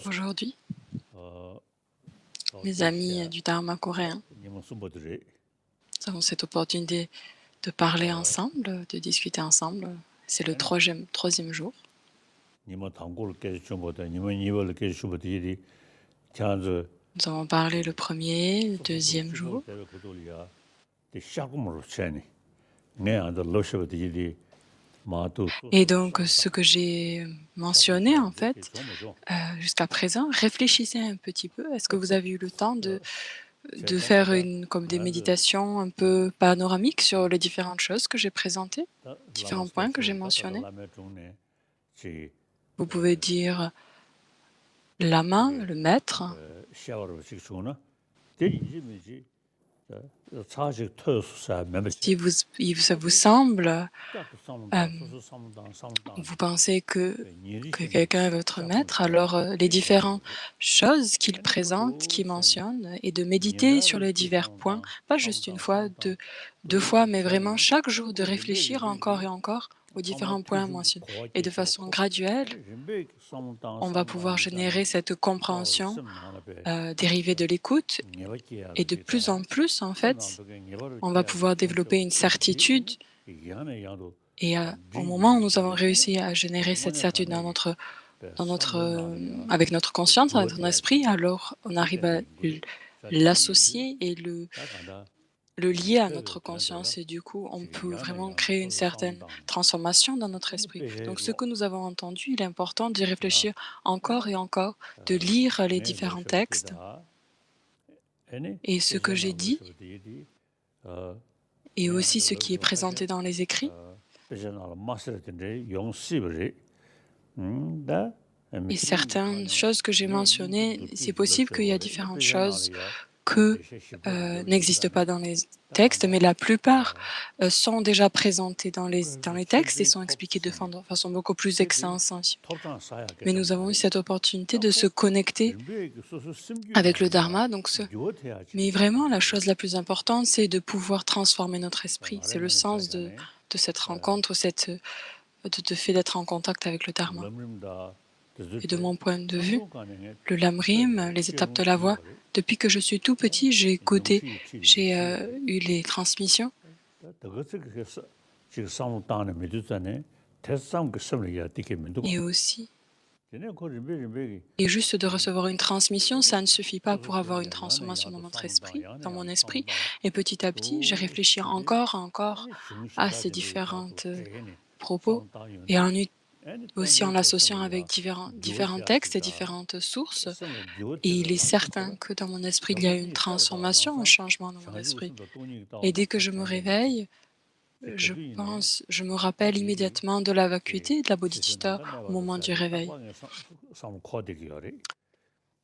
Aujourd'hui, mes amis du Dharma coréen, nous avons cette opportunité de parler ensemble, de discuter ensemble. C'est le troisième jour. Nous avons parlé le premier, le deuxième jour. Et donc, ce que j'ai mentionné, en fait, jusqu'à présent, réfléchissez un petit peu. Est-ce que vous avez eu le temps de faire comme des méditations un peu panoramiques sur les différentes choses que j'ai présentées, différents points que j'ai mentionnés? Vous pouvez dire lama, le maître. Si ça vous semble, vous pensez que quelqu'un est votre maître, alors les différentes choses qu'il présente, qu'il mentionne, et de méditer sur les divers points, pas juste une fois, deux fois, mais vraiment chaque jour, de réfléchir encore et encore aux différents points mentionnés. Et de façon graduelle, on va pouvoir générer cette compréhension dérivée de l'écoute, et de plus en plus, en fait, on va pouvoir développer une certitude. Et au moment où nous avons réussi à générer cette certitude avec notre conscience, avec notre esprit, alors on arrive à l'associer et le lier à notre conscience. Et du coup, on peut vraiment créer une certaine transformation dans notre esprit. Donc, ce que nous avons entendu, il est important d'y réfléchir encore et encore, de lire les différents textes. Et ce que j'ai dit, et aussi ce qui est présenté dans les écrits. Et certaines choses que j'ai mentionnées, c'est possible qu'il y a différentes choses que n'existent pas dans les textes, mais la plupart sont déjà présentées dans les textes et sont expliquées de façon beaucoup plus extensive. Mais nous avons eu cette opportunité de se connecter avec le Dharma. Mais vraiment, la chose la plus importante, c'est de pouvoir transformer notre esprit. C'est le sens de cette rencontre, de fait d'être en contact avec le Dharma. Et de mon point de vue, le Lamrim, les étapes de la voie, depuis que je suis tout petit, j'ai écouté, j'ai eu les transmissions. Et aussi, et juste de recevoir une transmission, ça ne suffit pas pour avoir une transformation dans notre esprit, dans mon esprit. Et petit à petit, j'ai réfléchi encore et encore à ces différentes propos, et aussi en l'associant avec différents textes et différentes sources. Et il est certain que dans mon esprit, il y a une transformation, un changement dans mon esprit. Et dès que je me réveille, je me rappelle immédiatement de la vacuité et de la bodhicitta au moment du réveil.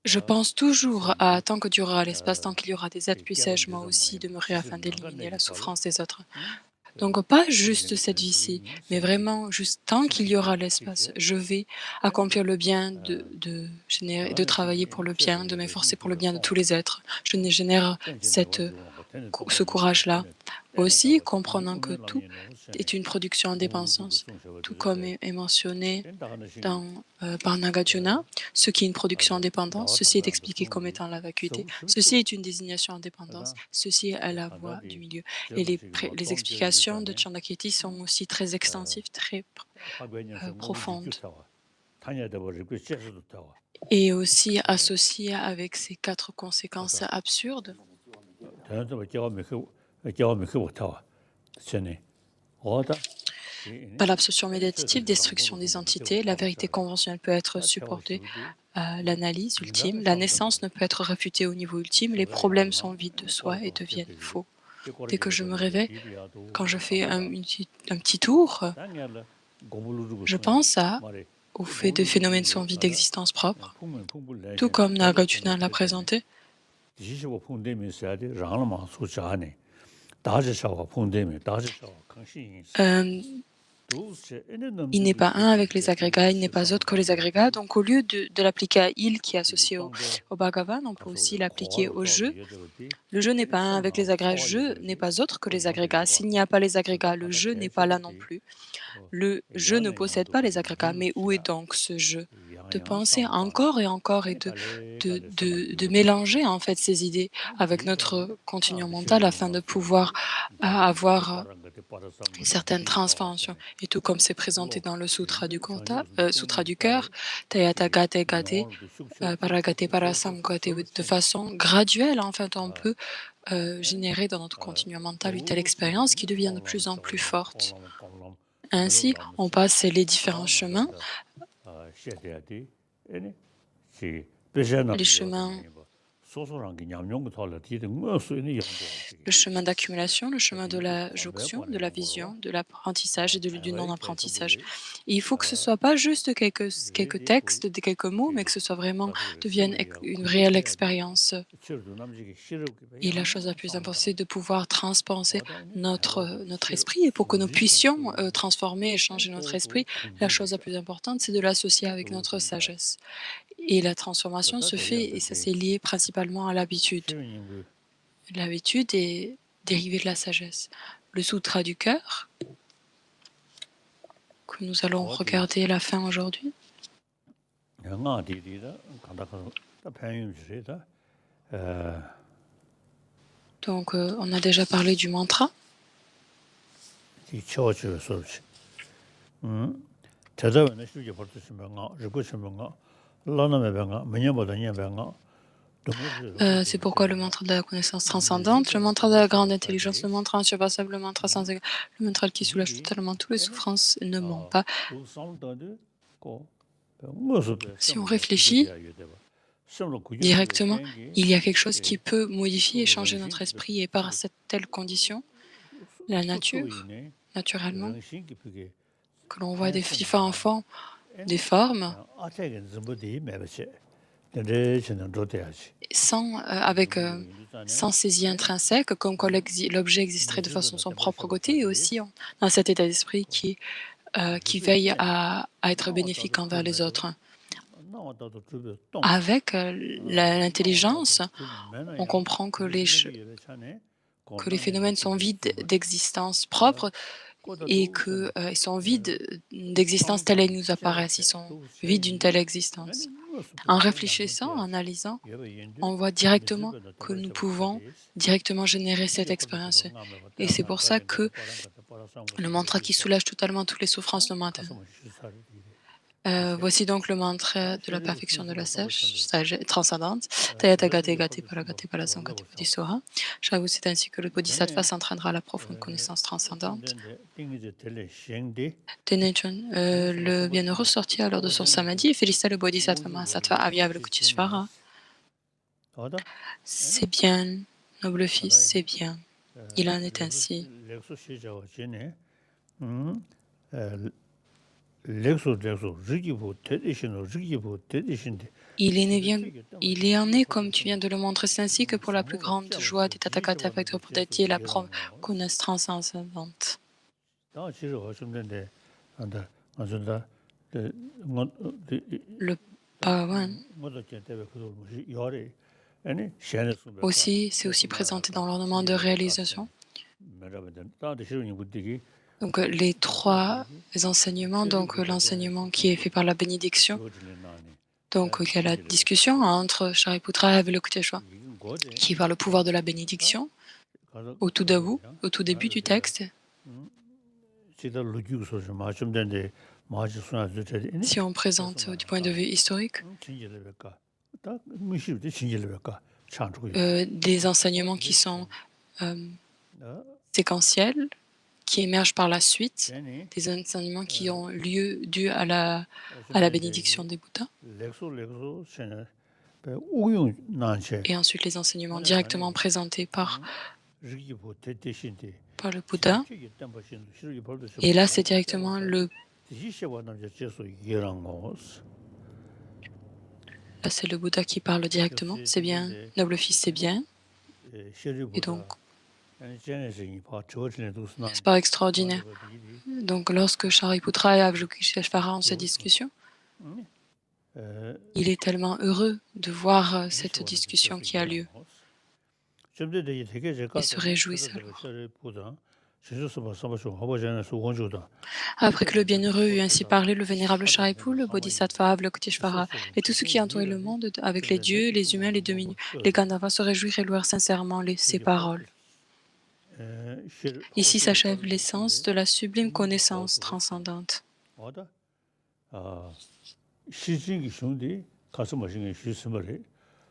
Je pense toujours à tant que durera l'espace, tant qu'il y aura des êtres, puissais-je moi aussi demeurer afin d'éliminer la souffrance des autres. Donc pas juste cette vie-ci, mais vraiment juste tant qu'il y aura l'espace, je vais accomplir le bien, de travailler pour le bien, de m'efforcer pour le bien de tous les êtres. Je génère ce courage-là. Aussi, comprenant que tout est une production indépendante, tout comme est mentionné par Nagarjuna, ce qui est une production indépendante, ceci est expliqué comme étant la vacuité. Ceci est une désignation indépendante, ceci est la voie du milieu. Et les explications de Chandakirti sont aussi très extensives, très profondes. Et aussi associées avec ces 4 conséquences absurdes. Par l'absorption méditative, destruction des entités, la vérité conventionnelle peut être supportée à l'analyse ultime, la naissance ne peut être réfutée au niveau ultime, les problèmes sont vides de soi et deviennent faux. Dès que je me réveille, quand je fais un petit tour, je pense au fait de phénomènes sans vie d'existence propre, tout comme Nagarjuna l'a présenté. Il n'est pas un avec les agrégats, il n'est pas autre que les agrégats. Donc, au lieu de l'appliquer à il qui est associé au Bhagavan, on peut aussi l'appliquer au je. Le je n'est pas un avec les agrégats, je n'est pas autre que les agrégats. S'il n'y a pas les agrégats, le je n'est pas là non plus. Le je ne possède pas les agrégats, mais où est donc ce je? De penser encore et encore et de mélanger en fait ces idées avec notre continuum mental afin de pouvoir avoir une certaine transformation. Et tout comme c'est présenté dans le sutra du cœur, Tayata Gate Gate, Paragate Parasam Gate, de façon graduelle, en fait, on peut générer dans notre continuum mental une telle expérience qui devient de plus en plus forte. Ainsi, on passe les différents chemins, les chemins, le chemin d'accumulation, le chemin de la jonction, de la vision, de l'apprentissage et du non-apprentissage. Et il faut que ce soit pas juste quelques textes, quelques mots, mais que ce soit vraiment devienne une réelle expérience. Et la chose la plus importante, c'est de pouvoir transpenser notre esprit. Et pour que nous puissions transformer et changer notre esprit, la chose la plus importante, c'est de l'associer avec notre sagesse. Et la transformation se fait, et ça c'est lié principalement à l'habitude. L'habitude est dérivée de la sagesse. Le sutra du cœur, que nous allons regarder la fin aujourd'hui. Donc, on a déjà parlé du mantra. C'est pourquoi le mantra de la connaissance transcendante, le mantra de la grande intelligence, le mantra insurpassable, le mantra sans égal, le mantra qui soulage totalement toutes les souffrances ne ment pas. Si on réfléchit directement, il y a quelque chose qui peut modifier et changer notre esprit, et par cette telle condition, la nature, naturellement, que l'on voit des différents enfants, des formes, sans saisie intrinsèque, comme quoi l'objet existerait de façon son propre côté, et aussi dans cet état d'esprit qui veille à être bénéfique envers les autres. Avec l'intelligence, on comprend que les phénomènes sont vides d'existence propre et qu'ils sont vides d'existence telle qu'ils nous apparaissent. Ils sont vides d'une telle existence. En réfléchissant, en analysant, on voit directement que nous pouvons directement générer cette expérience. Et c'est pour ça que le mantra qui soulage totalement toutes les souffrances nous matin. Voici donc le mantra de la perfection de la sagesse transcendante. Tayata Gate Gate Paragate Palasam Gate Bodhisattva. J'avoue, c'est ainsi que le bodhisattva s'entraînera à la profonde connaissance transcendante. Tenechon, le bienheureux sortit alors de son samadhi et félicita le bodhisattva Mahasattva Avyavakutishvara. C'est bien, noble fils, c'est bien. Il en est ainsi. Il est en né comme tu viens de le montrer, c'est ainsi que pour la plus grande joie des Tathagata avec Prodati et la connaissance transcendante. Le Bhagavan aussi, c'est aussi présenté dans l'ornement de réalisation. Donc les trois enseignements, donc l'enseignement qui est fait par la bénédiction, donc il y a la discussion entre Shariputra et Avalokiteshvara, qui est par le pouvoir de la bénédiction, au tout début du texte. Si on présente du point de vue historique, des enseignements qui sont séquentiels, qui émergent par la suite, des enseignements qui ont lieu dû à la bénédiction des Bouddhas, et ensuite les enseignements directement présentés par le Bouddha. Et là, c'est directement là, c'est le Bouddha qui parle directement. C'est bien, noble fils, c'est bien. Et donc, N'est-ce pas extraordinaire? Donc lorsque Shariputra et Avalokiteshvara ont cette discussion, il est tellement heureux de voir cette discussion qui a lieu et se réjouissent alors. Après que le bienheureux eut ainsi parlé, le vénérable Sharipu, le bodhisattva Avalokiteshvara et tous ceux qui entouraient le monde avec les dieux, les humains, les demi-dieux, les Gandharvas se réjouirent et louèrent sincèrement ces paroles. Ici s'achève l'essence de la sublime connaissance transcendante.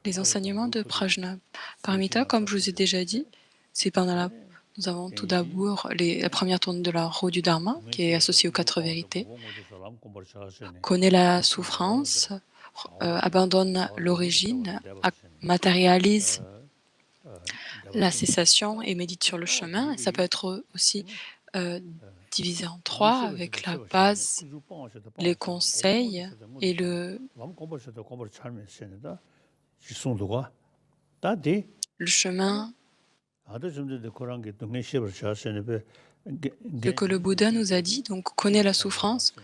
Les enseignements de Prajnaparamita, comme je vous ai déjà dit, c'est nous avons tout d'abord la première tournée de la roue du Dharma, qui est associée aux 4 vérités. Connaît la souffrance, abandonne l'origine, matérialise la cessation et médite sur le chemin. Ça peut être aussi divisé en 3 avec la base, les conseils et le chemin. Ce que le Bouddha nous a dit, donc connaît la souffrance.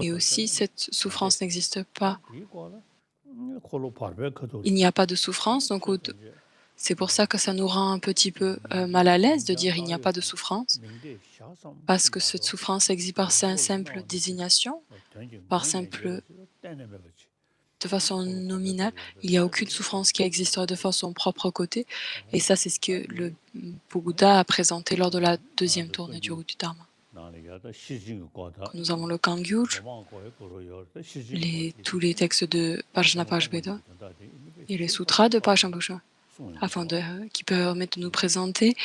Et aussi, cette souffrance n'existe pas. Il n'y a pas de souffrance, donc c'est pour ça que ça nous rend un petit peu mal à l'aise de dire il n'y a pas de souffrance, parce que cette souffrance existe par simple désignation, de façon nominale. Il n'y a aucune souffrance qui existerait de son propre côté, et ça c'est ce que le Bouddha a présenté lors de la deuxième tournée du Route du Dharma. Nous avons le Kangyur, tous les textes de Prajnaparamita et les sutras de Prajnaparamita, qui permettent de nous présenter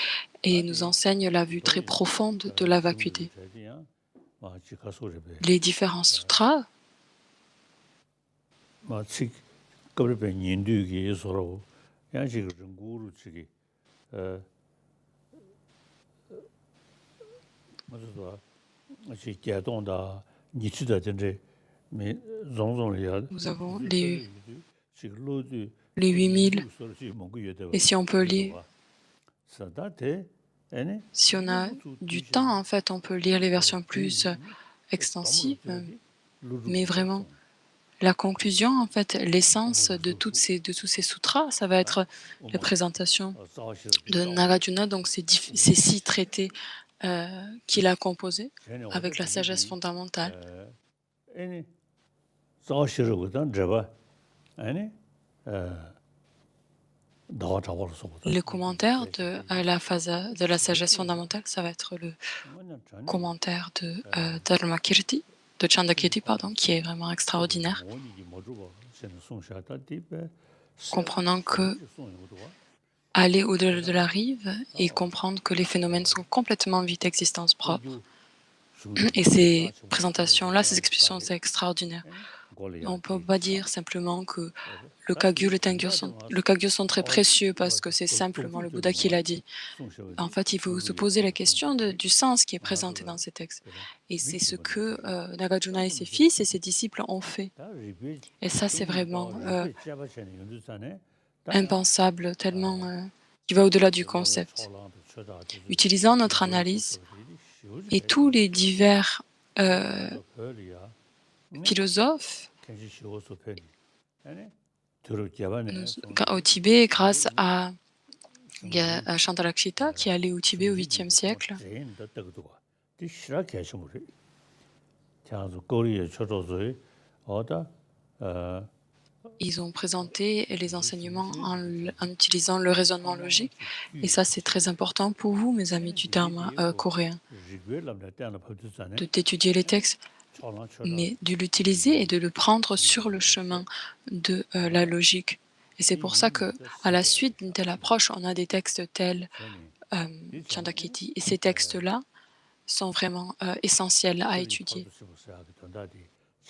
et nous enseignent la vue très profonde de la vacuité. Les différents sutras nous avons les 8000, et si on peut lire, si on a du temps, en fait, on peut lire les versions plus extensives, mais vraiment, la conclusion, en fait, l'essence de tous ces sutras, ça va être la présentation de Nagarjuna, donc ces 6 traités qu'il a composés avec la sagesse fondamentale. Le commentaire de la sagesse fondamentale, ça va être le commentaire de Dharmakirti, de Chandakirti, pardon, qui est vraiment extraordinaire, comprenant que aller au-delà de la rive et comprendre que les phénomènes sont complètement vides d'existence propre. Et ces présentations-là, ces expressions, c'est extraordinaire. On ne peut pas dire simplement que le Kagyu, le Kagyu sont très précieux parce que c'est simplement le Bouddha qui l'a dit. En fait, il faut se poser la question du sens qui est présenté dans ces textes. Et c'est ce que Nagarjuna et ses fils et ses disciples ont fait. Et ça, c'est vraiment impensable, tellement qui va au-delà du concept. Utilisant notre analyse et tous les divers philosophes au Tibet, grâce à Chantalakshita, qui est allé au Tibet au 8e siècle, ils ont présenté les enseignements en utilisant le raisonnement logique. Et ça, c'est très important pour vous, mes amis du Dharma coréen, d'étudier les textes, mais de l'utiliser et de le prendre sur le chemin de la logique. Et c'est pour ça que, à la suite d'une telle approche, on a des textes tels Chandakirti. Et ces textes-là sont vraiment essentiels à étudier.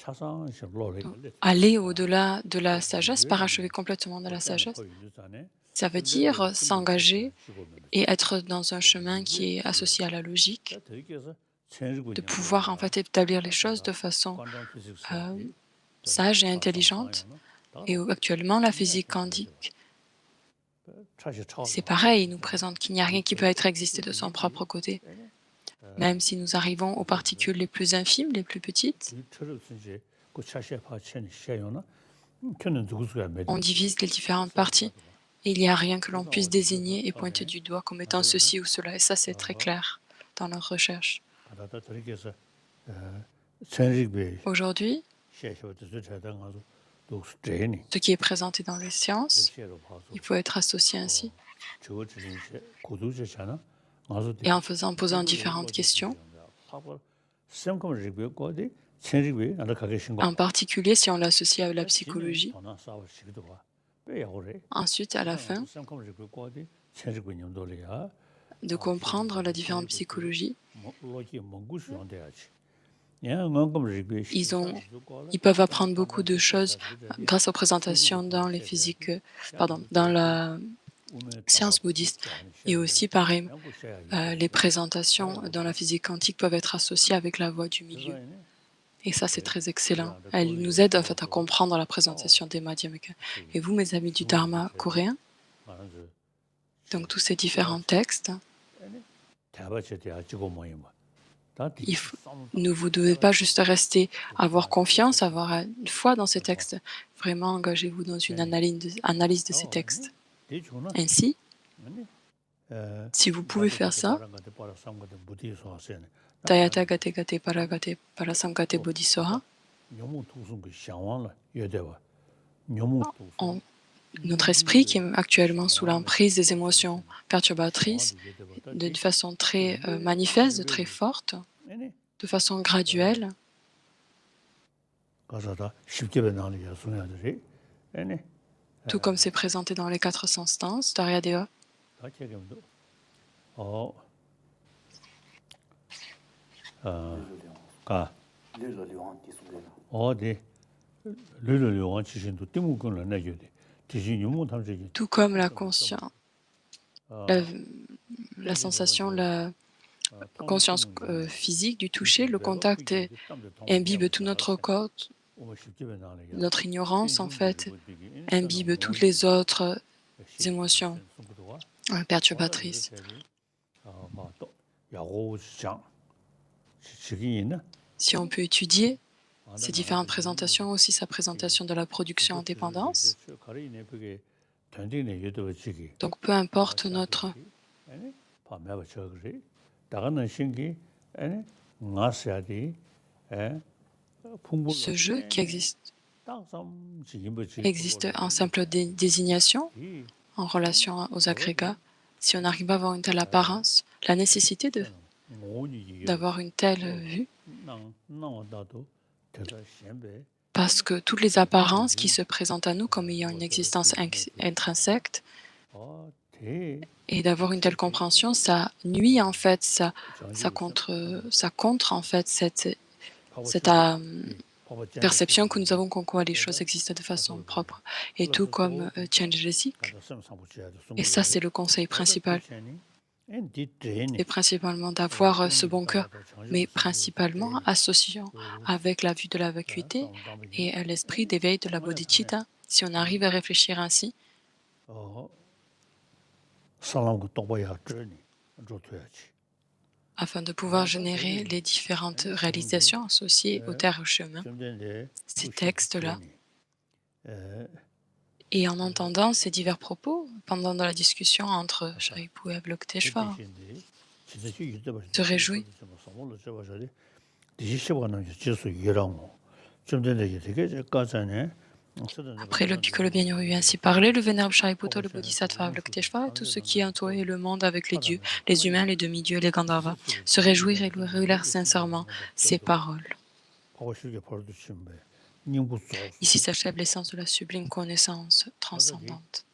Donc, aller au-delà de la sagesse, parachever complètement de la sagesse, ça veut dire s'engager et être dans un chemin qui est associé à la logique, de pouvoir en fait établir les choses de façon sage et intelligente. Et actuellement, la physique quantique C'est pareil, il nous présente qu'il n'y a rien qui peut être existé de son propre côté. Même si nous arrivons aux particules les plus infimes, les plus petites, on divise les différentes parties. Et il n'y a rien que l'on puisse désigner et pointer du doigt comme étant ceci ou cela. Et ça, c'est très clair dans leur recherche. Aujourd'hui, ce qui est présenté dans les sciences, il peut être associé ainsi. Et en posant différentes questions, en particulier si on l'associe à la psychologie, ensuite, à la fin, de comprendre la différente psychologie, ils peuvent apprendre beaucoup de choses grâce aux présentations dans les physiques, dans la science bouddhiste. Et aussi, pareil, les présentations dans la physique quantique peuvent être associées avec la voie du milieu. Et ça, c'est très excellent. Elle nous aide en fait à comprendre la présentation des Madhyamaka. Et vous, mes amis du Dharma coréen, donc tous ces différents textes, ne vous devez pas juste rester, avoir confiance, avoir une foi dans ces textes. Vraiment, engagez-vous dans une analyse de ces textes. Ainsi, si vous pouvez faire ça, Tayata Gate Gate Paragate Parasamgate Bodhisoha, notre esprit qui est actuellement sous l'emprise des émotions perturbatrices, d'une façon très manifeste, très forte, de façon graduelle, tout comme c'est présenté dans les 400 stances d'Aryadeva. Tout comme la conscience, la sensation, la conscience physique du toucher, le contact imbibe tout notre corps, notre ignorance en fait imbibe toutes les autres émotions perturbatrices. Si on peut étudier ces différentes présentations, aussi sa présentation de la production en dépendance, donc peu importe notre ce jeu qui existe en simple désignation en relation aux agrégats, si on arrive à avoir une telle apparence, la nécessité d'avoir une telle vue, parce que toutes les apparences qui se présentent à nous comme ayant une existence intrinsèque, et d'avoir une telle compréhension, ça nuit en fait, ça contre en fait cette perception que nous avons comme quoi les choses existent de façon propre. Et tout comme Chenrezig, et ça c'est le conseil principal, et principalement d'avoir ce bon cœur, mais principalement associant avec la vue de la vacuité et l'esprit d'éveil de la bodhicitta. Si on arrive à réfléchir ainsi, afin de pouvoir générer les différentes réalisations associées au terre et au chemin, ces textes-là, et en entendant ces divers propos pendant la discussion entre Sharipu et Avalokiteshvara, se réjouit. Après le Piccolo Bienheureux eut ainsi parlé, le vénérable Shariputra, le Bodhisattva Avalokiteshvara, tout ce qui entourait le monde avec les dieux, les humains, les demi-dieux et les Gandharvas, se réjouirent et louèrent sincèrement ces paroles. Ici s'achève l'essence de la sublime connaissance transcendante.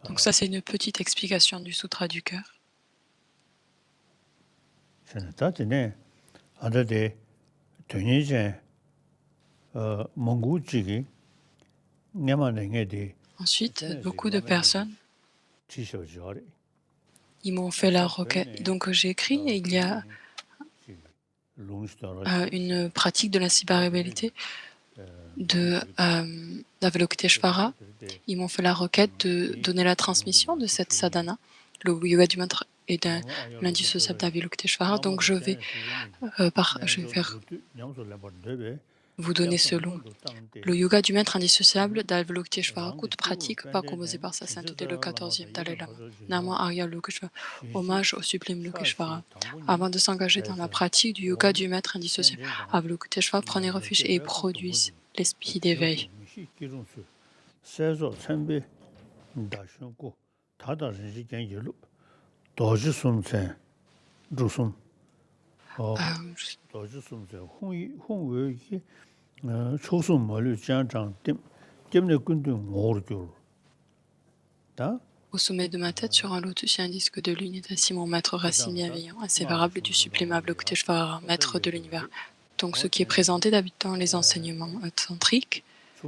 Donc ça, c'est une petite explication du Sutra du cœur. Ensuite, beaucoup de personnes, ils m'ont fait la requête. Donc j'ai écrit, et il y a une pratique de la cyberréalité de d'Avalokiteshvara. Ils m'ont fait la requête de donner la transmission de cette sadhana, le yoga du maître et de l'indissociable d'Avalokiteshvara. Donc je vais faire vous donner ce long. Le yoga du maître indissociable d'Avalokiteshvara, courte pratique, pas composée par sa sainteté le 14e Dalai Lama. Namo Arya Lokeshvara, hommage au sublime Lokeshvara. Avant de s'engager dans la pratique du yoga du maître indissociable, Avalokiteshvara, prenez refuge et produisent l'esprit d'éveil. Au sommet de ma tête, sur un lotus et un disque de lune, est assis mon maître racine bienveillant, inséparable du sublime Avalokiteshvara, maître de l'univers. Donc ce qui est présenté d'habitude dans les enseignements tantriques, de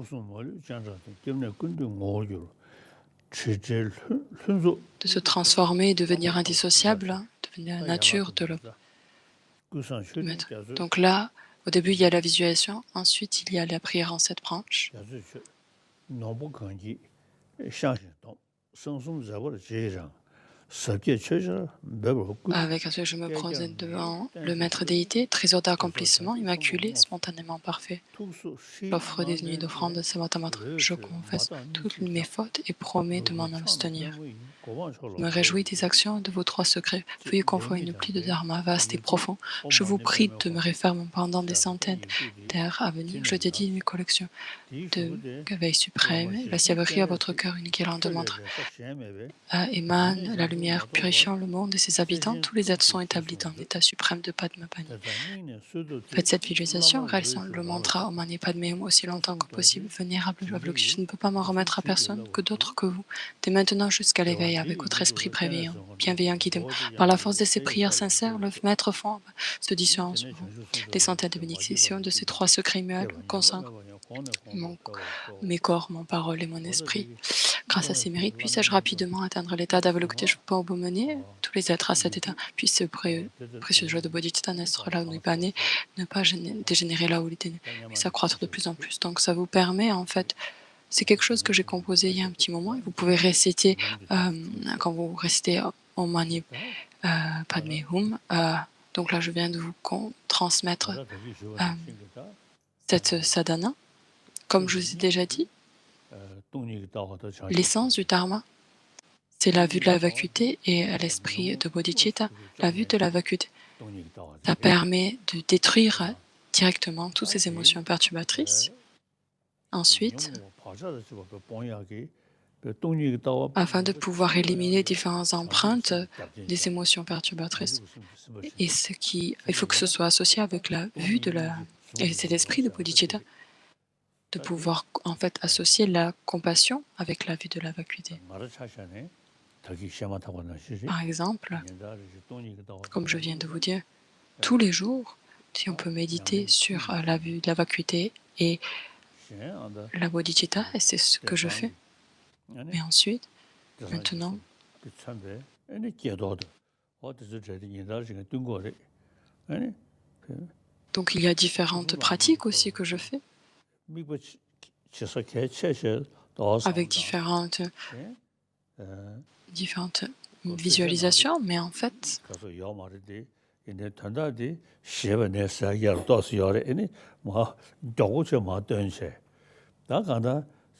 se transformer et devenir indissociable, devenir la nature de le maître. Donc là, au début, il y a la visualisation, ensuite il y a la prière en 7 branches. Avec ce, je me présente devant le maître déité, trésor d'accomplissement, immaculé, spontanément parfait. L'offre des nuits d'offrande de Savatamatra. Je confesse toutes mes fautes et promets de m'en abstenir. Je me réjouis des actions de vos 3 secrets. Veuillez confier une pluie de dharma vaste et profond. Je vous prie de me refaire pendant des centaines d'ères à venir. Je dédie mes collections de veille suprême, la sèverie à votre cœur unique et lentement émane la lumière purifiant le monde et ses habitants. Tous les êtres sont établis dans l'état suprême de Padmapani. Faites cette visualisation, réalisant le mantra Om Mani Padme Hum aussi longtemps que possible. Vénérable Avalokiteshvara, je ne peux pas m'en remettre à personne que d'autre que vous. Dès maintenant jusqu'à l'éveil, avec votre esprit bienveillant guidez-moi. Par la force de ces prières sincères, le maître fond se dissout en vous. Des centaines de bénédictions de ces 3 secrets immuables consacrent mes corps, mon parole et mon esprit. Grâce à ces mérites, puisse-je rapidement atteindre l'état d'Avalokiteshvara au beau mener. Tous les êtres à cet état puissent ce précieux joie de Bodhicitta naître là où il n'est pas né, ne pas dégénérer là où il était né, mais s'accroître de plus en plus. Donc ça vous permet en fait. C'est quelque chose que j'ai composé il y a un petit moment et vous pouvez réciter quand vous récitez Om Mani Padme Hum. Donc là, je viens de vous transmettre cette sadhana. Comme je vous ai déjà dit, l'essence du dharma, c'est la vue de la vacuité et l'esprit de bodhicitta, la vue de la vacuité. Ça permet de détruire directement toutes ces émotions perturbatrices. Ensuite, afin de pouvoir éliminer différentes empreintes des émotions perturbatrices. Et il faut que ce soit associé avec la vue et cet esprit de bodhicitta, de pouvoir en fait associer la compassion avec la vue de la vacuité. Par exemple, comme je viens de vous dire, tous les jours, si on peut méditer sur la vue de la vacuité et la bodhicitta, et c'est ce que je fais. Mais ensuite, maintenant, donc il y a différentes pratiques aussi que je fais, avec différentes visualisations, mais en fait,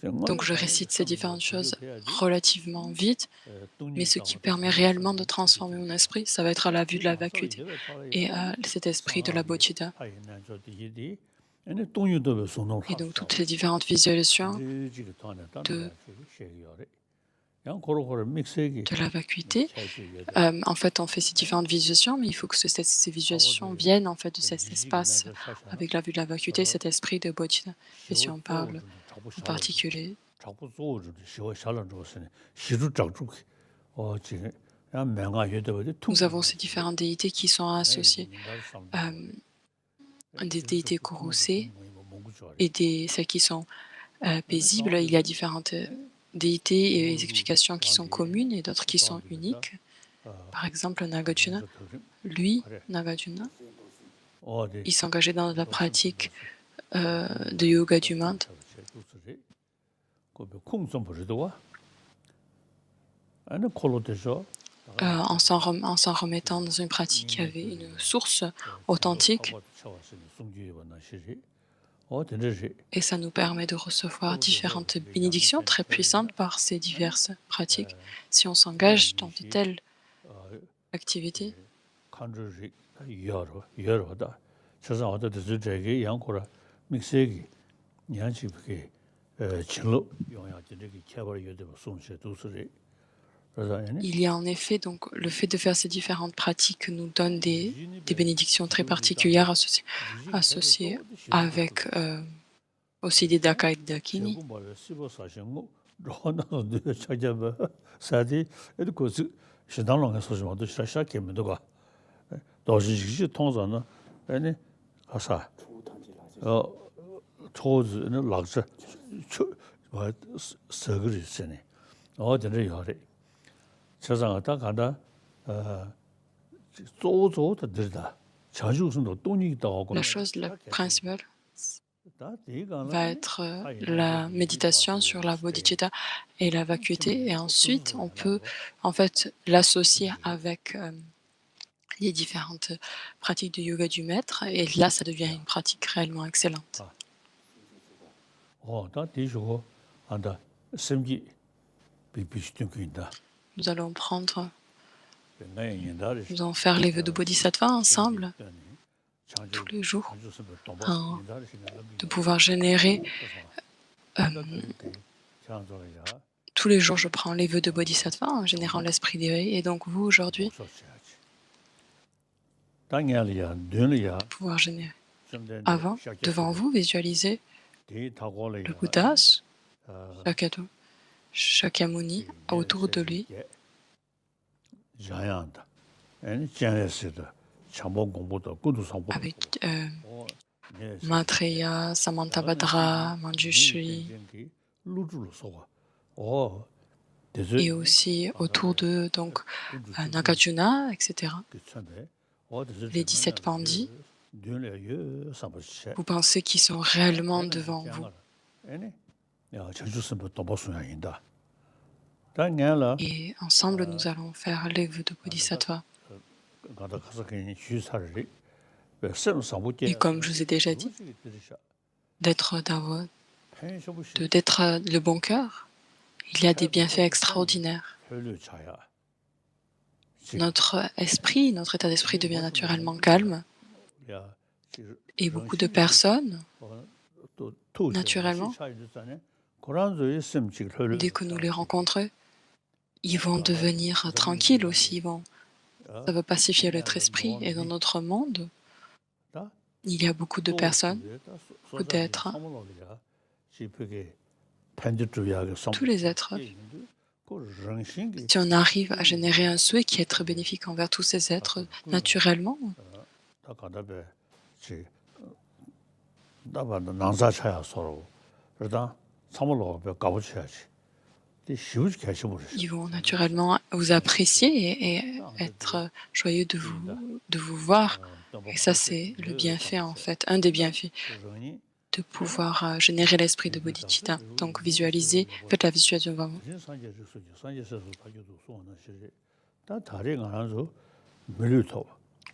donc je récite ces différentes choses relativement vite, mais ce qui permet réellement de transformer mon esprit, ça va être à la vue de la vacuité et cet esprit de la bodhicitta. Et donc toutes les différentes visualisations de la vacuité, en fait on fait ces différentes visualisations, mais il faut que ces visualisations viennent en fait de cet espace avec la vue de la vacuité, cet esprit de bodhicitta. Et si on parle en particulier, nous avons ces différentes déités qui sont associées, des déités courroucées et celles qui sont paisibles. Il y a différentes déités et explications qui sont communes et d'autres qui sont uniques. Par exemple, Nagarjuna, Nagarjuna, il s'engageait dans la pratique de yoga du monde en s'en remettant dans une pratique qui avait une source authentique et ça nous permet de recevoir différentes bénédictions très puissantes par ces diverses pratiques si on s'engage dans de telles activités. Il y a en effet donc le fait de faire ces différentes pratiques nous donne des bénédictions très particulières associées avec aussi des Daka et des Dakini. La chose la principale va être la méditation sur la bodhicitta et la vacuité, et ensuite on peut en fait l'associer avec les différentes pratiques de yoga du maître, et là ça devient une pratique réellement excellente. Nous allons prendre, nous allons faire les vœux de bodhisattva ensemble tous les jours, de pouvoir générer. Tous les jours, je prends les vœux de bodhisattva en générant l'esprit d'éveil, et donc vous aujourd'hui, pouvoir générer. Avant, devant vous, visualisez le Bouddha, Shakyamuni, autour de lui, avec Maitreya, Samantabhadra, Manjushri, et aussi autour de donc Nagarjuna, etc. Les 17 pandits, vous pensez qu'ils sont réellement devant vous. Et ensemble, nous allons faire les vœux de bodhisattva. Et comme je vous ai déjà dit, d'être le bon cœur, il y a des bienfaits extraordinaires. Notre état d'esprit devient naturellement calme, et beaucoup de personnes, naturellement, dès que nous les rencontrons, ils vont devenir tranquilles aussi, ça va pacifier notre esprit. Et dans notre monde, il y a beaucoup de personnes, peut-être tous les êtres. Si on arrive à générer un souhait qui est très bénéfique envers tous ces êtres, naturellement, ils vont naturellement vous apprécier et être joyeux de vous voir. Et ça, c'est le bienfait, en fait, un des bienfaits de pouvoir générer l'esprit de bodhicitta. Donc, visualisez, faites la visualisation devant vous.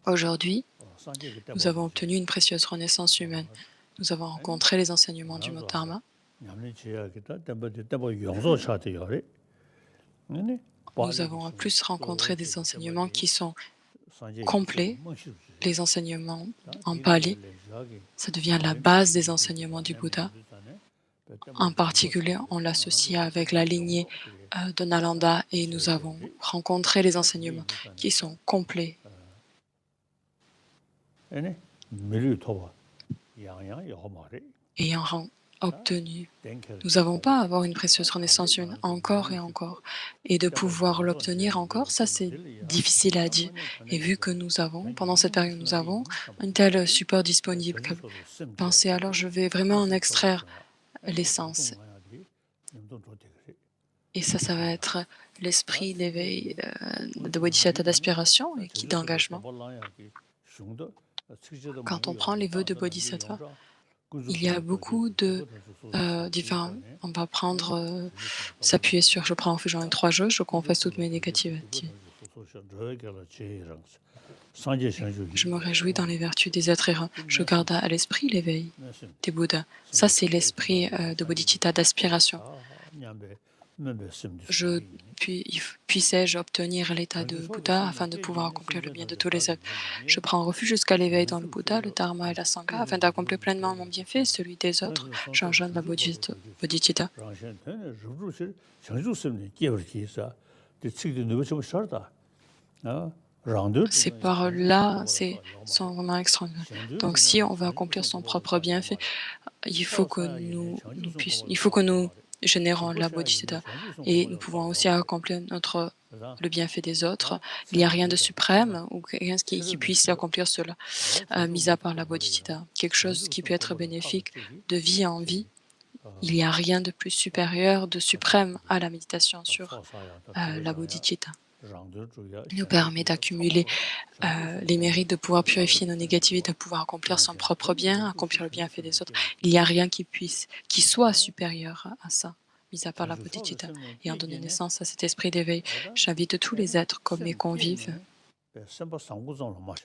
Aujourd'hui, nous avons obtenu une précieuse renaissance humaine. Nous avons rencontré les enseignements du mot Dharma. Nous avons en plus rencontré des enseignements qui sont complets. Les enseignements en Pali, ça devient la base des enseignements du Bouddha. En particulier, on l'associe avec la lignée de Nalanda, et nous avons rencontré les enseignements qui sont complets. Ayant obtenu, nous n'avons pas à avoir une précieuse renaissance humaine encore et encore. Et de pouvoir l'obtenir encore, ça c'est difficile à dire. Et vu que nous avons, pendant cette période, nous avons un tel support disponible, pensez alors, je vais vraiment en extraire l'essence. Et ça va être l'esprit d'éveil, de bodhisattva d'aspiration et d'engagement. Quand on prend les vœux de Bodhisattva, il y a beaucoup de différents. On va prendre, s'appuyer sur je prends refuge en les 3 jeux, je confesse toutes mes négativités. Je me réjouis dans les vertus des êtres errants. Je garde à l'esprit l'éveil des Bouddhas. Ça, c'est l'esprit de bodhicitta, d'aspiration. Je puissais-je obtenir l'état de Bouddha afin de pouvoir accomplir le bien de tous les êtres. Je prends refuge jusqu'à l'éveil dans le Bouddha, le Dharma et la Sangha afin d'accomplir pleinement mon bienfait et celui des autres. J'enjeûne la bodhicitta. Ces paroles-là, sont vraiment extraordinaires. Donc, si on veut accomplir son propre bienfait, il faut que nous générons la bodhicitta et nous pouvons aussi accomplir le bienfait des autres. Il n'y a rien de suprême ou rien qui puisse accomplir cela, mis à part la bodhicitta. Quelque chose qui peut être bénéfique de vie en vie. Il n'y a rien de plus supérieur, de suprême à la méditation sur la bodhicitta. Il nous permet d'accumuler les mérites, de pouvoir purifier nos négativités, de pouvoir accomplir son propre bien, accomplir le bienfait des autres. Il n'y a rien qui soit supérieur à ça, mis à part la bodhicitta. Et en donnant naissance à cet esprit d'éveil, j'invite tous les êtres comme mes convives.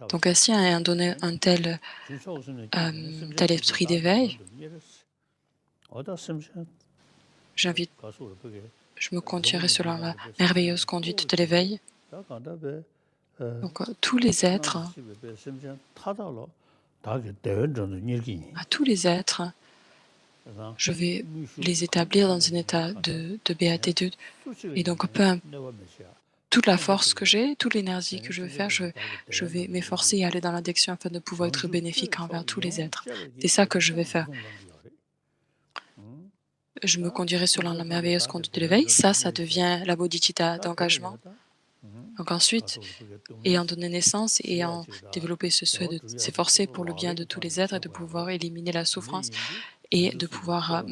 Donc ainsi, en donnant un tel esprit d'éveil, j'invite, je me conduirai selon la merveilleuse conduite de l'éveil. Donc, tous les êtres, à tous les êtres, je vais les établir dans un état de béatitude. Et donc, toute la force que j'ai, toute l'énergie que je vais faire, je vais m'efforcer et aller dans la direction afin de pouvoir être bénéfique envers tous les êtres. C'est ça que je vais faire. Je me conduirai selon la merveilleuse conduite de l'éveil. Ça devient la bodhicitta d'engagement. Donc ensuite, ayant donné naissance et ayant développé ce souhait de s'efforcer pour le bien de tous les êtres et de pouvoir éliminer la souffrance et de pouvoir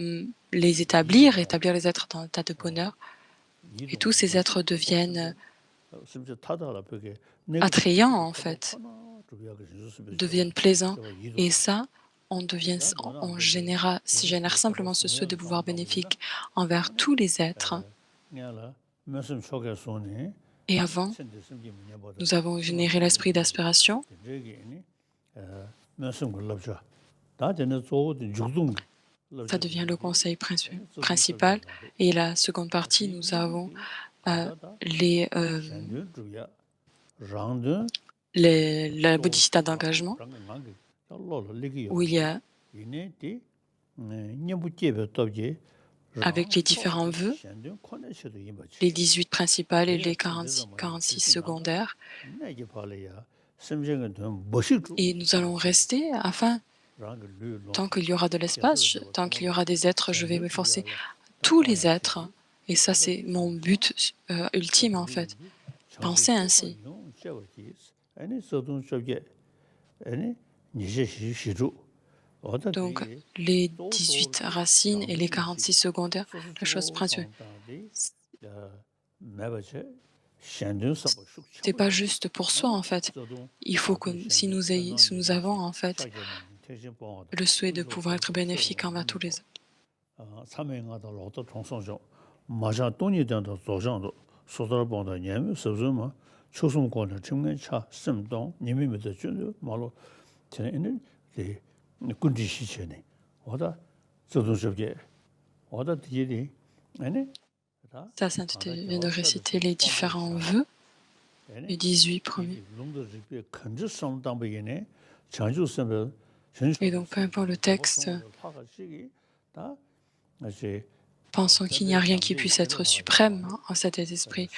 établir les êtres dans un état de bonheur, et tous ces êtres deviennent attrayants en fait, deviennent plaisants, et ça, on génère simplement ce souhait de pouvoir bénéfique envers tous les êtres. Et avant, nous avons généré l'esprit d'aspiration. Ça devient le conseil principal. Et la seconde partie, nous avons la bodhicitta d'engagement, où il y a, avec les différents vœux, les 18 principales et les 46 secondaires. Et nous allons rester afin, tant qu'il y aura de l'espace, tant qu'il y aura des êtres, je vais m'efforcer, tous les êtres, et ça c'est mon but ultime en fait, penser ainsi. Donc, les 18 racines et les 46 secondaires, la chose principale, c'est pas juste pour soi en fait. Il faut que si nous avons en fait le souhait de pouvoir être bénéfique envers tous les autres. Sa sainteté vient de réciter les différents vœux, les 18 premiers. Et donc, peu importe le texte, pensons qu'il n'y a rien qui puisse être suprême en cet esprit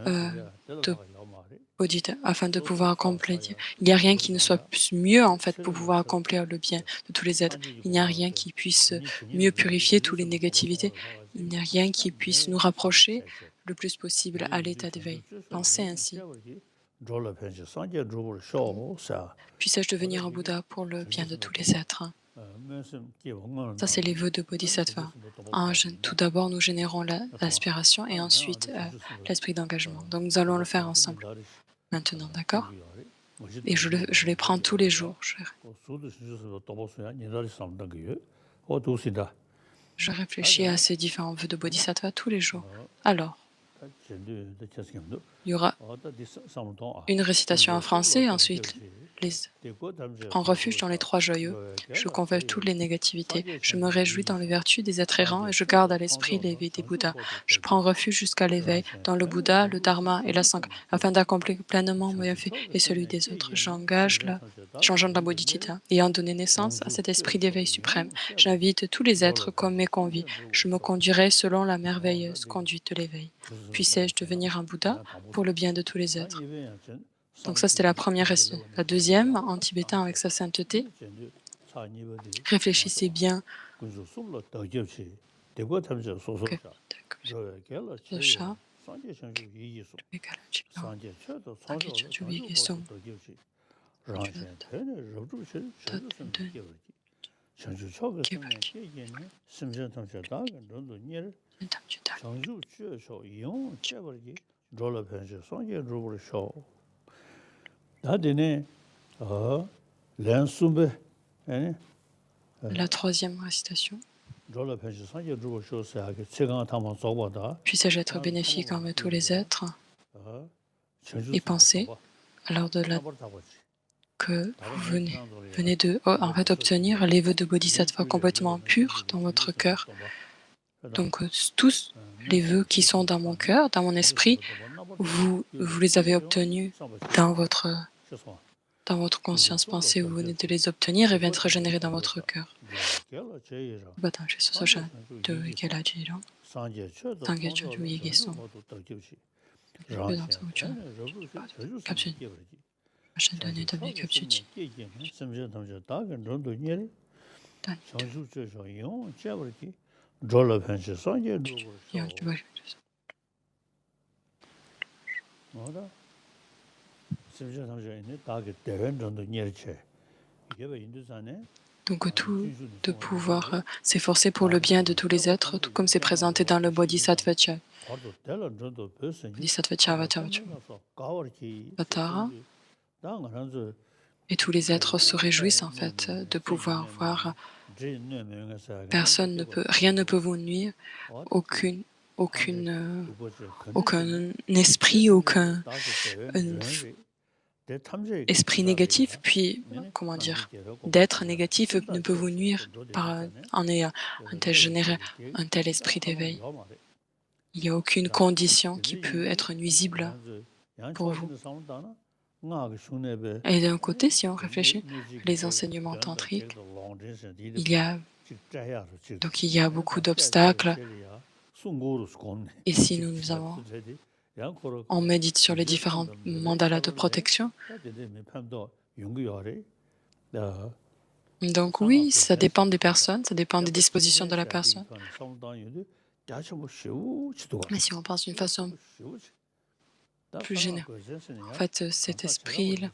de Bodhicitta, afin de pouvoir accomplir. Il n'y a rien qui ne soit mieux en fait pour pouvoir accomplir le bien de tous les êtres. Il n'y a rien qui puisse mieux purifier toutes les négativités. Il n'y a rien qui puisse nous rapprocher le plus possible à l'état d'éveil. Pensez ainsi. Puisse-je devenir un Bouddha pour le bien de tous les êtres. Ça, c'est les vœux de Bodhisattva. Tout d'abord, nous générons l'aspiration et ensuite l'esprit d'engagement. Donc, nous allons le faire ensemble maintenant, d'accord? et je les prends tous les jours. Je réfléchis à ces différents vœux de bodhisattva tous les jours. Alors, il y aura une récitation en français, ensuite je prends refuge dans les trois joyeux, je convoque toutes les négativités, je me réjouis dans les vertus des êtres errants et je garde à l'esprit l'éveil des Bouddhas. Je prends refuge jusqu'à l'éveil dans le Bouddha, le Dharma et la Sangha, afin d'accomplir pleinement mon bienfait et celui des autres. J'engendre la bodhicitta, ayant donné naissance à cet esprit d'éveil suprême. J'invite tous les êtres comme mes conviés. Je me conduirai selon la merveilleuse conduite de l'éveil. Puissais-je devenir un Bouddha pour le bien de tous les êtres. Donc ça, c'était la première récitation. La deuxième, en tibétain avec sa sainteté, réfléchissez bien la troisième récitation. Puissais-je être bénéfique envers tous les êtres et penser alors que vous venez de obtenir les vœux de bodhisattva complètement purs dans votre cœur. Donc tous les vœux qui sont dans mon cœur, dans mon esprit, vous les avez obtenus dans votre conscience pensée, vous venez de les obtenir et viennent être générés dans votre cœur. Donc tout de pouvoir s'efforcer pour le bien de tous les êtres, tout comme c'est présenté dans le Bodhisattva Vatara. Et tous les êtres se réjouissent en fait de pouvoir voir rien ne peut vous nuire, aucun esprit, aucun esprit négatif, puis, comment dire, d'être négatif ne peut vous nuire en ayant un tel esprit d'éveil. Il n'y a aucune condition qui peut être nuisible pour vous. Et d'un côté, si on réfléchit, les enseignements tantriques, il y a beaucoup d'obstacles. Et si on médite sur les différents mandalas de protection, donc oui, ça dépend des personnes, ça dépend des dispositions de la personne. Mais si on pense d'une façon plus générale, en fait, cet esprit-là,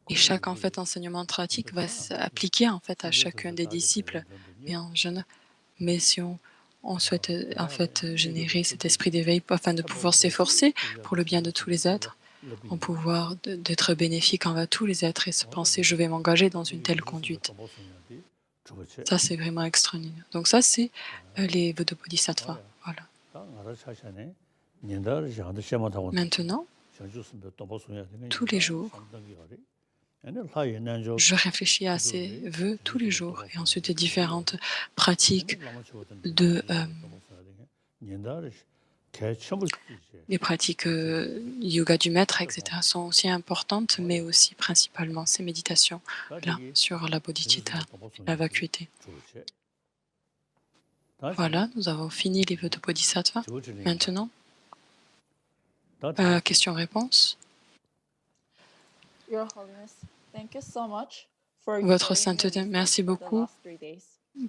et chaque en fait enseignement pratique va s'appliquer en fait à chacun des disciples. Mais si on souhaite en fait générer cet esprit d'éveil afin de pouvoir s'efforcer pour le bien de tous les êtres, en pouvoir d'être bénéfique envers tous les êtres et se penser je vais m'engager dans une telle conduite. Ça c'est vraiment extraordinaire. Donc ça c'est les vœux de Bodhisattva. Voilà. Maintenant, tous les jours, je réfléchis à ces vœux tous les jours et ensuite les différentes pratiques les pratiques yoga du maître, etc. sont aussi importantes, mais aussi principalement ces méditations-là sur la bodhicitta, la vacuité. Voilà, nous avons fini les vœux de Bodhisattva. Maintenant, question-réponse. Votre sainteté, merci beaucoup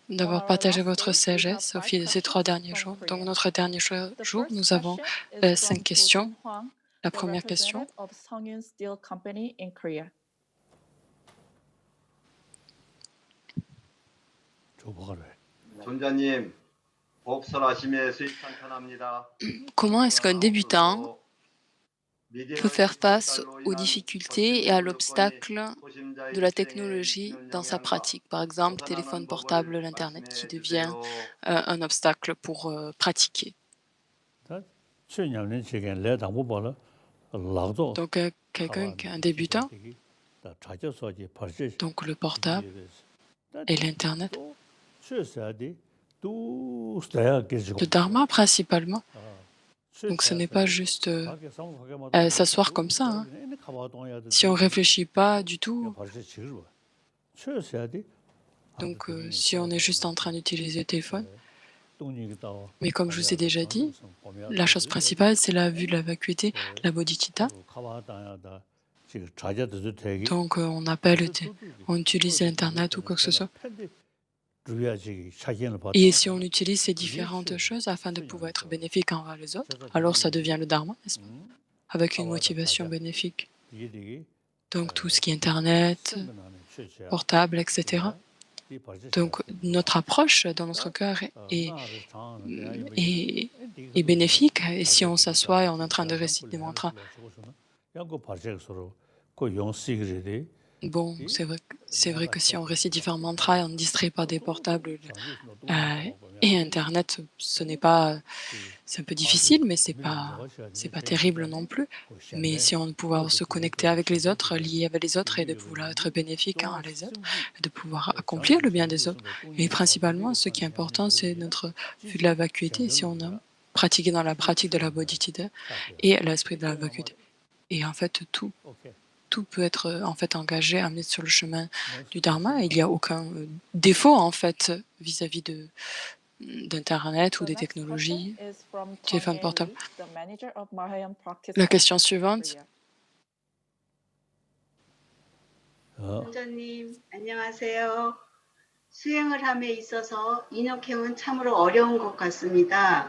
d'avoir partagé votre sagesse au fil de ces 3 derniers jours. Donc, notre dernier jour, nous avons 5 questions. La première question. Comment est-ce qu'un débutant peut faire face aux difficultés et à l'obstacle de la technologie dans sa pratique. Par exemple, téléphone portable, l'internet qui devient, un obstacle pour, pratiquer. 다 최근에는 제가 내 당부 벌어 락도 Donc, quelqu'un qui est un 가와는 débutant, 지자되기 다 자저서지 벌써 donc le portable 비디오에서 다 et l'internet. 또 최사디 또 스타야 계시고 Le dharma principalement, 아 donc ce n'est pas 최사서디 juste, 가게 상하게 마도 s'asseoir comme 또 ça, hein. 스타야 가와동야도 Si on réfléchit pas du 야 tout, 벌써 지르고 최사디 아도 donc, 되게 si on est juste en train d'utiliser le téléphone. 동니기도 Mais comme je vous ai déjà dit, la chose principale, c'est la vue de la vacuité, la bodhicitta. 가와다야다 지금 자자도 되게 Donc, on utilise l'internet ou quoi que ce soit. Et si on utilise ces différentes choses afin de pouvoir être bénéfique envers les autres, alors ça devient le dharma, n'est-ce pas? Avec une motivation bénéfique. Donc tout ce qui est internet, portable, etc. Donc notre approche dans notre cœur est bénéfique. Et si on s'assoit et on est en train de réciter des mantras, bon, c'est vrai que si on récite différents mantras et on ne distrait pas des portables et internet, ce n'est pas, c'est un peu difficile, mais c'est pas terrible non plus. Mais si on pouvoir se connecter avec les autres, lier avec les autres et de pouvoir être bénéfique à les autres, de pouvoir accomplir le bien des autres. Et principalement, ce qui est important, c'est notre vue de la vacuité. Si on a pratiqué dans la pratique de la bodhicitta et l'esprit de la vacuité. Et en fait, tout peut être en fait engagé, amené sur le chemin du dharma. Il n'y a aucun défaut en fait vis-à-vis d'internet ou The des next technologies, question is from téléphone Chang portable. Lee, the manager of Mahayana Practice La of question suivante. Korea. 원장님, 안녕하세요. 수행을 함에 있어서 인욕행은 참으로 어려운 것 같습니다.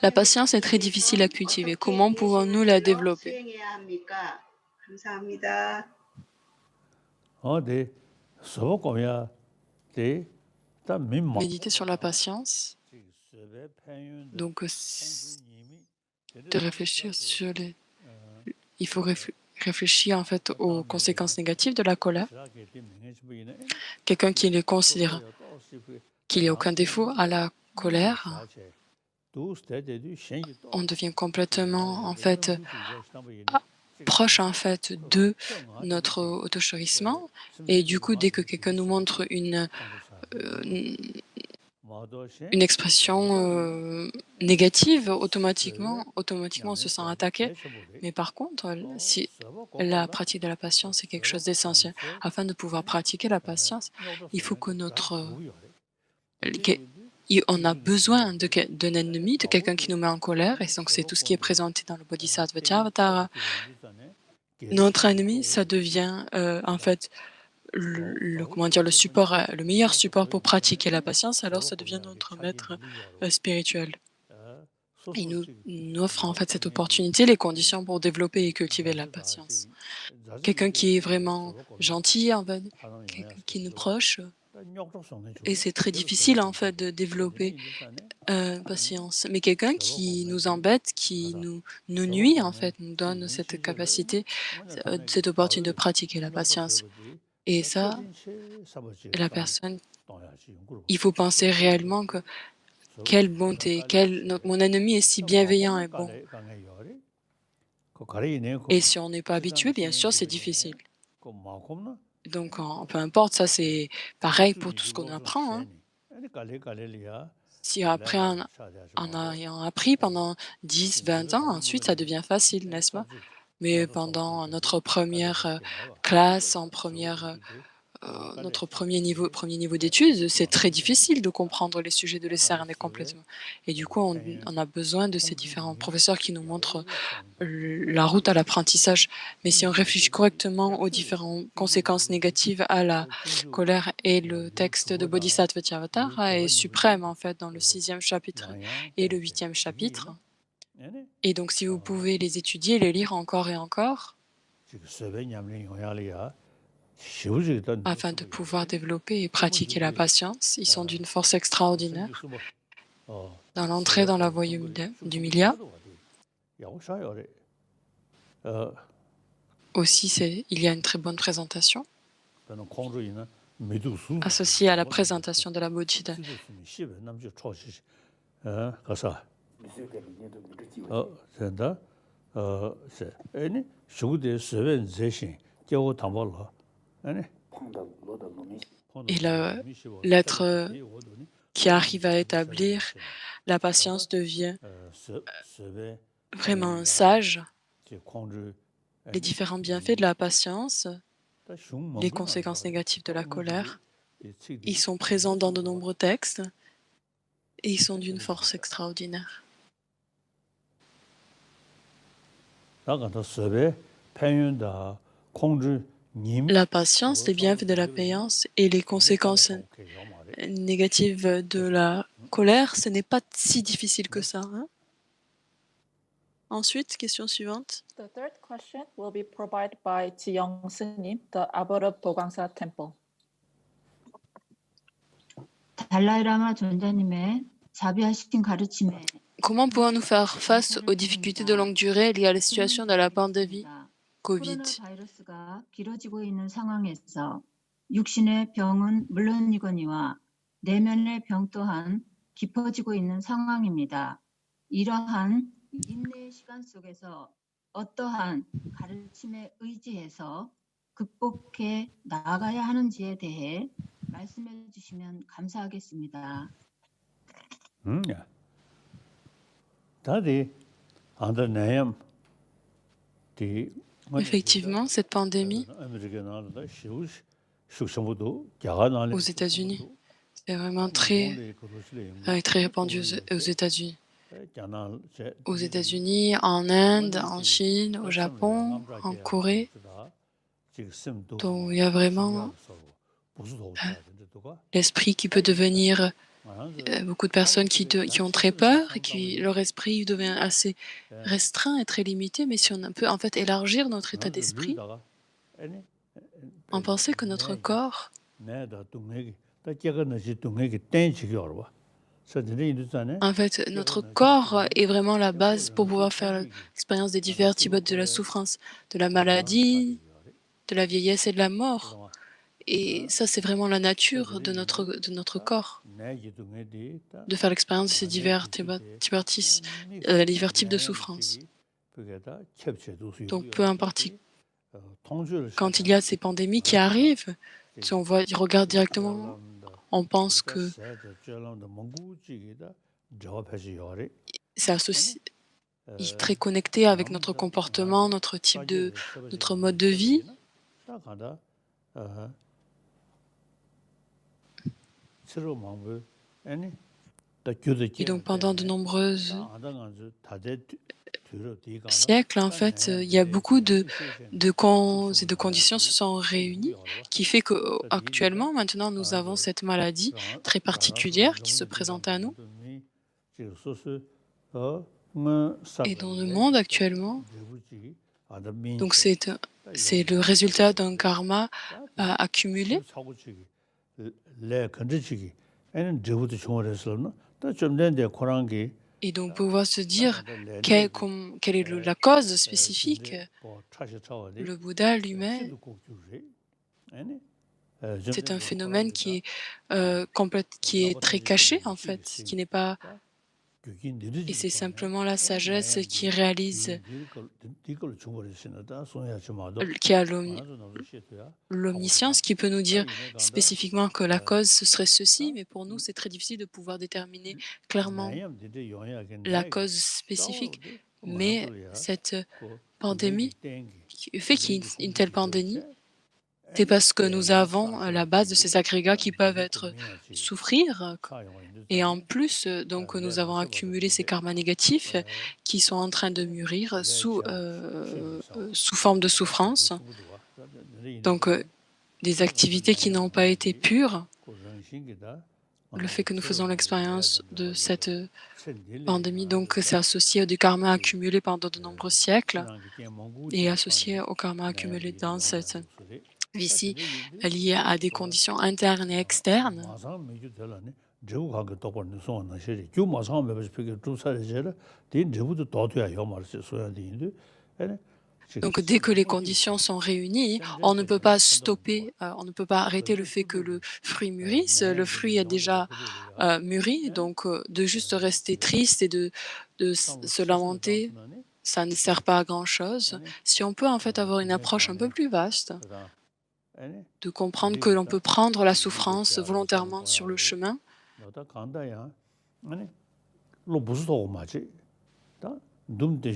La patience est très difficile à cultiver. Comment pouvons-nous la développer? 수행해야 합니까? 감사합니다. 네. 소고야 네. Méditer sur la patience, donc de réfléchir sur les... Il faut réfléchir en fait aux conséquences négatives de la colère. Quelqu'un qui les considère qu'il n'y a aucun défaut à la colère, on devient complètement en fait proche en fait de notre autochérissement, et du coup dès que quelqu'un nous montre une expression négative, automatiquement on se sent attaqué. Mais par contre, si la pratique de la patience est quelque chose d'essentiel, afin de pouvoir pratiquer la patience, il faut que on a besoin d'un ennemi, de quelqu'un qui nous met en colère, et donc c'est tout ce qui est présenté dans le Bodhisattva Charvatara. Notre ennemi, ça devient en fait comment dire, le support, le meilleur support pour pratiquer la patience, alors ça devient notre maître spirituel. Il nous offre en fait cette opportunité, les conditions pour développer et cultiver la patience. Quelqu'un qui est vraiment gentil, en fait, quelqu'un qui nous proche, et c'est très difficile en fait de développer patience. Mais quelqu'un qui nous embête, qui nous nuit en fait, nous donne cette capacité, cette opportunité de pratiquer la patience. Et ça, la personne, il faut penser réellement que quelle bonté, mon ennemi est si bienveillant et bon. Et si on n'est pas habitué, bien sûr, c'est difficile. Donc, peu importe, ça c'est pareil pour tout ce qu'on apprend. Hein. Si après, en ayant appris pendant 10, 20 ans, ensuite ça devient facile, n'est-ce pas? Mais pendant notre première classe, notre premier niveau d'études, c'est très difficile de comprendre les sujets, de les cerner complètement. Et du coup, on a besoin de ces différents professeurs qui nous montrent la route à l'apprentissage. Mais si on réfléchit correctement aux différentes conséquences négatives à la colère, et le texte de Bodhisattva Charvatara est suprême en fait dans le 6e chapitre et le 8e chapitre. Et donc si vous pouvez les étudier, les lire encore et encore, afin de pouvoir développer et pratiquer la patience, ils sont d'une force extraordinaire. Dans l'entrée dans la voie du milliard, 어, Aussi, il y a une très bonne présentation 저는 공주이는 미두수 associée à la présentation de la bodhidharma. 시도스미 시베 남주 초시 가서 된다 세 아니 쇼데 세ven 제신 겨우 담벌로 아니 Et l'être qui arrive à établir la patience devient vraiment sage. Les différents bienfaits de la patience, les conséquences négatives de la colère, ils sont présents dans de nombreux textes et ils sont d'une force extraordinaire. La patience, les bienfaits de la patience et les conséquences négatives de la colère, ce n'est pas si difficile que ça. Hein? Ensuite, question suivante. The third question will be provided by Jiyong S님, the abbot of Bogangsa Temple. 달라이라마 존자님의 자비하신 가르침에 Comment pouvons-nous faire face aux difficultés de longue durée liées à la situation de la pandémie Covid? 코로나바이러스가 길어지고 있는 상황에서 육신의 병은 물론이거니와 내면의 병 또한 깊어지고 있는 상황입니다. 이러한 인내의 시간 속에서 어떠한 가르침에 의지해서 극복해 나아가야 하는지에 대해 말씀해 주시면 감사하겠습니다. 다들 안다내염 Effectivement, cette pandémie aux États-Unis, c'est vraiment très répandu aux États-Unis. Aux États-Unis, en Inde, en Chine, au Japon, en Corée. Donc il y a vraiment l'esprit qui peut devenir beaucoup de personnes qui ont très peur et leur esprit devient assez restreint et très limité, mais si on peut en fait élargir notre état d'esprit, on pensait que notre corps en fait, notre corps est vraiment la base pour pouvoir faire l'expérience des divers types de la souffrance, de la maladie, de la vieillesse et de la mort. Et ça, c'est vraiment la nature de notre corps, de faire l'expérience de ces divers types de souffrance. Donc, peu importe, quand il y a ces pandémies qui arrivent, si on regarde directement, on pense que c'est associé, très connecté avec notre comportement, notre mode de vie. Et donc pendant de nombreux siècles, en fait, il y a beaucoup de causes et de conditions se sont réunies qui fait qu'actuellement, maintenant, nous avons cette maladie très particulière qui se présente à nous. Et dans le monde actuellement, donc c'est le résultat d'un karma accumulé. Et donc pouvoir se dire quelle est la cause spécifique, le Bouddha lui-même, c'est un phénomène qui est très caché en fait, qui n'est pas, et c'est simplement la sagesse qui réalise, qui a l'omniscience, qui peut nous dire spécifiquement que la cause ce serait ceci, mais pour nous c'est très difficile de pouvoir déterminer clairement la cause spécifique. Mais cette pandémie, le fait qu'il y ait une telle pandémie, c'est parce que nous avons la base de ces agrégats qui peuvent souffrir. Et en plus, donc, nous avons accumulé ces karmas négatifs qui sont en train de mûrir sous forme de souffrance. Donc, des activités qui n'ont pas été pures. Le fait que nous faisons l'expérience de cette pandémie, donc c'est associé à du karma accumulé pendant de nombreux siècles et associé au karma accumulé dans cette vie-ci, lié à des conditions internes et externes. Donc dès que les conditions sont réunies, on ne peut pas stopper, on ne peut pas arrêter le fait que le fruit mûrisse. Le fruit est déjà mûri, donc de juste rester triste et de se lamenter, ça ne sert pas à grand-chose. Si on peut en fait avoir une approche un peu plus vaste, de comprendre que l'on peut prendre la souffrance volontairement sur le chemin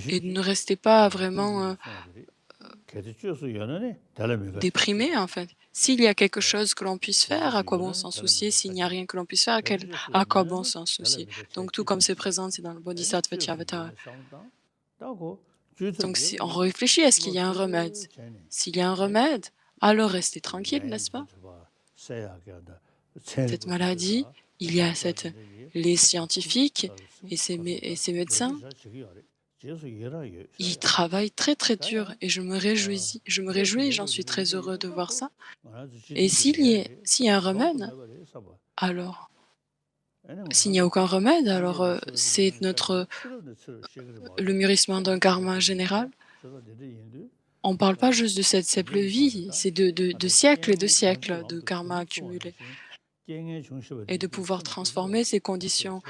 et de ne rester pas vraiment déprimé en fait. S'il y a quelque chose que l'on puisse faire, à quoi bon s'en soucier? S'il n'y a rien que l'on puisse faire, à quoi bon s'en soucier? Donc tout comme c'est présent, c'est dans le Bodhisattva Charvatara. Donc si on réfléchit, est-ce qu'il y a un remède? S'il y a un remède, alors restez tranquille, n'est-ce pas? Cette maladie, il y a les scientifiques et ces médecins, ils travaillent très très dur et je me réjouis, j'en suis très heureux de voir ça. Et s'il y a un remède, alors, s'il n'y a aucun remède, alors c'est le mûrissement d'un karma général. On ne parle pas juste de cette simple vie, c'est de siècles et de siècles de karma accumulé. Et de pouvoir transformer ces conditions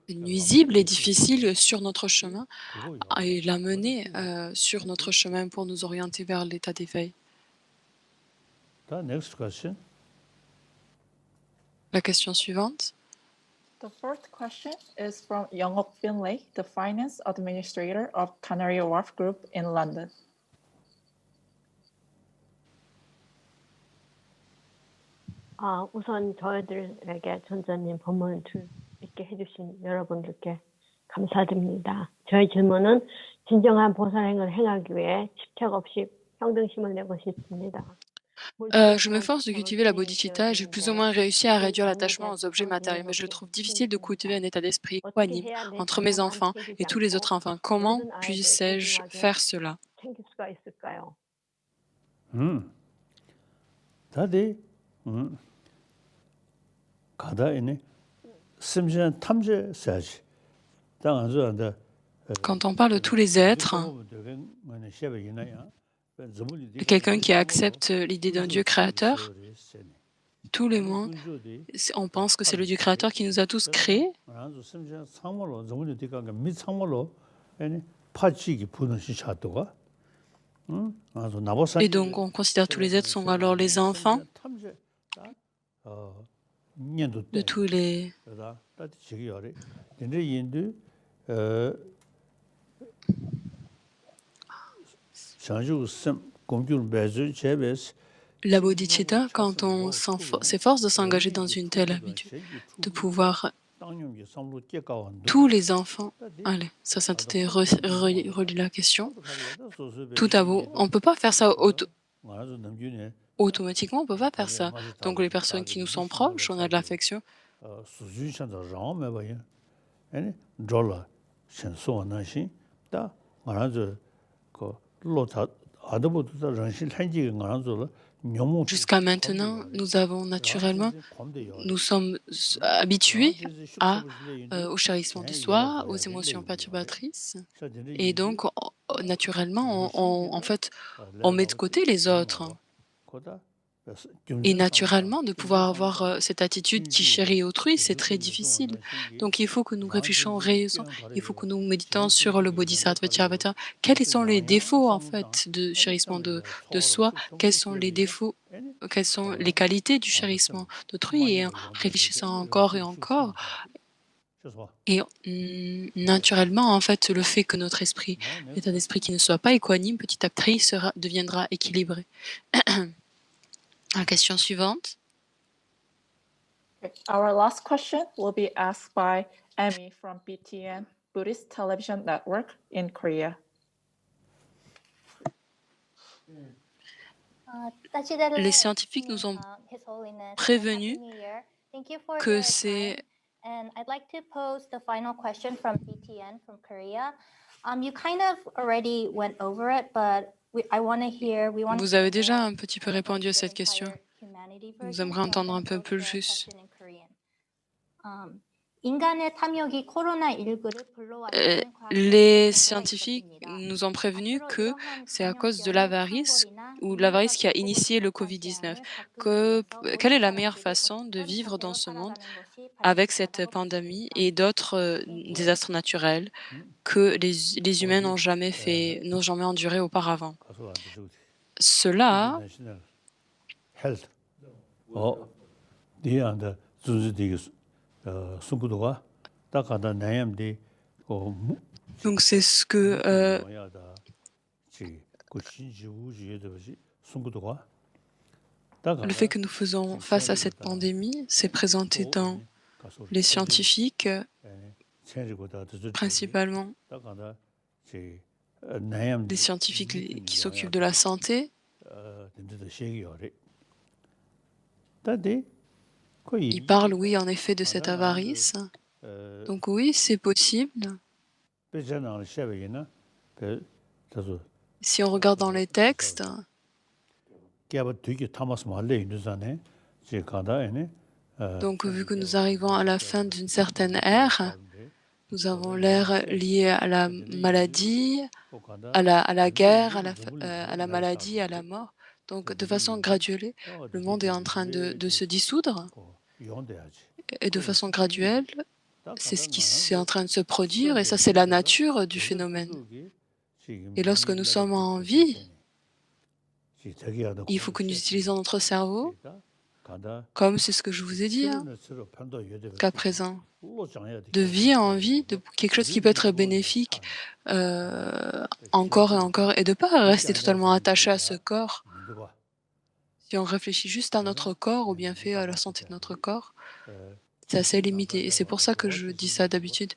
nuisibles et difficiles sur notre chemin et l'amener sur notre chemin pour nous orienter vers l'état d'éveil. Next question. La question suivante. The fourth question is from Young-Ok Finlay, the Finance Administrator of Canary Wharf Group in London. 우선 저희들에게 전자님 법문을 있게 해주신 여러분들께 감사드립니다. 저희 질문은 진정한 보살행을 행하기 위해 집착 없이 평등심을 내고 싶습니다. Je m'efforce de cultiver la bodhicitta et j'ai plus ou moins réussi à réduire l'attachement aux objets matériels, mais je le trouve difficile de cultiver un état d'esprit équanime entre mes enfants et tous les autres enfants. Comment puis-je faire cela? 챙길 수가 있을까요? 다들 가다이네 심지어 탐지해야지. 당한저한테 Quand on parle de tous les êtres, quelqu'un qui accepte l'idée d'un Dieu créateur, tout le monde, on pense que c'est le Dieu créateur qui nous a tous créés. Et donc on considère tous les êtres sont alors les enfants de tous les... La bodhicitta, quand on s'efforce de s'engager dans une telle habitude, de pouvoir tous les enfants... Allez, sa sainteté relie la question. Tout à vous, on ne peut pas faire ça automatiquement, on ne peut pas faire ça. Donc les personnes qui nous sont proches, on a de l'affection. Jusqu'à maintenant, nous avons naturellement, nous sommes habitués au chérissement de soi, aux émotions perturbatrices. Et donc, naturellement, en fait, on met de côté les autres. Et naturellement, de pouvoir avoir cette attitude qui chérit autrui, c'est très difficile. Donc, il faut que nous réfléchissions, il faut que nous méditons sur le Bodhisattva Charvatara. Quels sont les défauts, en fait, de chérissement de soi? Quels sont les défauts? Quelles sont les qualités du chérissement d'autrui? Et en réfléchissant encore et encore, et naturellement, en fait, le fait que notre esprit, l'état d'esprit qui ne soit pas équanime, petit à petit, deviendra équilibré. La question suivante. Our last question will be asked by Amy from BTN, Buddhist Television Network in Korea. Les scientifiques nous ont prévenus que c'est... And I'd like to pose the final question from BTN from Korea. You kind of already went over it, but Vous avez déjà un petit peu répondu à cette question. Nous aimerions entendre un peu plus. 인간의 탐욕이 코로나19를 Euh, 불러왔다는 les 과학적인 근거가 scientifiques 있었습니다. nous ont prévenu 앞으로 que 이러한 c'est à cause de 탐욕병은 l'avarice 창궐이나 ou l'avarice qui a 인류가 initié le 극복하지 Covid-19. 않지 않을 Que, 각국에서 quelle est 모든 la meilleure 사람들이 façon de 어떤 vivre dans 상태로 ce monde 살아가는 것이 avec cette 발견됐다고 pandémie 믿습니다. et d'autres désastres naturels que les humains n'ont jamais fait, n'ont jamais enduré auparavant? 가서한테 저기 Cela, international health 디안다 준지되게 송구도가 딱 하다 나염디 donc c'est ce que 그 신지우지에도 송구도가 le fait que nous faisons face à cette pandémie s'est présenté dans les scientifiques, principalement les scientifiques qui s'occupent de la santé. Ils parlent, oui, en effet, de cette avarice. Donc oui, c'est possible. Si on regarde dans les textes, donc vu que nous arrivons à la fin d'une certaine ère, nous avons l'ère liée à la maladie, à la guerre, à la maladie, à la mort. Donc de façon graduelle, le monde est en train de se dissoudre. Et de façon graduelle, c'est ce qui est en train de se produire, et ça c'est la nature du phénomène. Et lorsque nous sommes en vie, il faut que nous utilisions notre cerveau, comme c'est ce que je vous ai dit qu'à présent, de vie en vie, de quelque chose qui peut être bénéfique encore et encore, et de ne pas rester totalement attaché à ce corps. Si on réfléchit juste à notre corps, au bienfait, à la santé de notre corps, c'est assez limité. Et c'est pour ça que je dis ça d'habitude.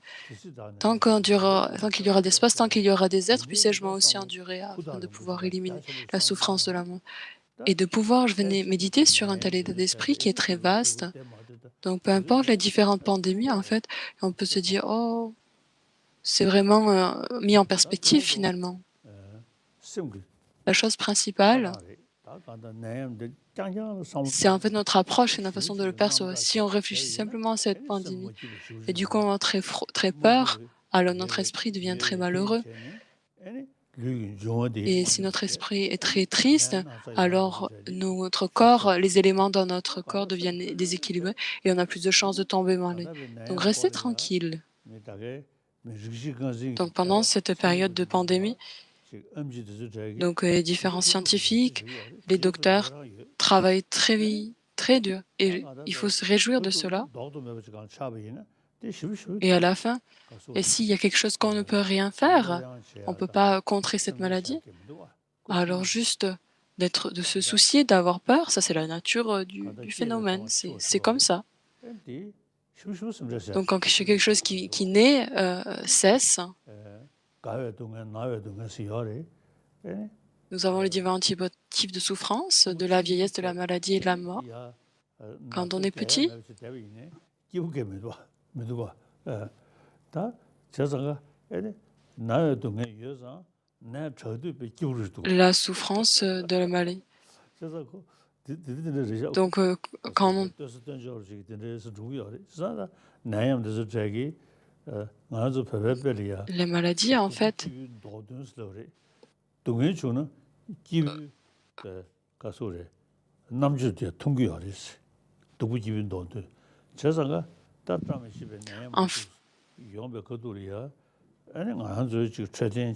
Tant qu'il y aura d'espace, tant qu'il y aura des êtres, puissais-je moi aussi endurer afin de pouvoir éliminer la souffrance de la mort. Et de pouvoir, je venais méditer sur un tel état d'esprit qui est très vaste. Donc peu importe les différentes pandémies, en fait, on peut se dire, oh, c'est vraiment mis en perspective finalement. La chose principale, c'est en fait notre approche et notre façon de le percevoir. Si on réfléchit simplement à cette pandémie et du coup on a très peur, alors notre esprit devient très malheureux. Et si notre esprit est très triste, alors notre corps, les éléments dans notre corps deviennent déséquilibrés et on a plus de chances de tomber malade. Donc restez tranquille. Donc pendant cette période de pandémie, donc les différents scientifiques, les docteurs travaillent très dur et il faut se réjouir de cela. Et à la fin, et s'il y a quelque chose qu'on ne peut rien faire, on ne peut pas contrer cette maladie, alors juste de se soucier, d'avoir peur, ça c'est la nature du phénomène, c'est comme ça. Donc quand quelque chose qui naît cesse, nous avons les différents types de souffrance, de la vieillesse, de la maladie et de la mort. Quand on est petit, la souffrance de la maladie. Donc quand on... Les maladies, en fait,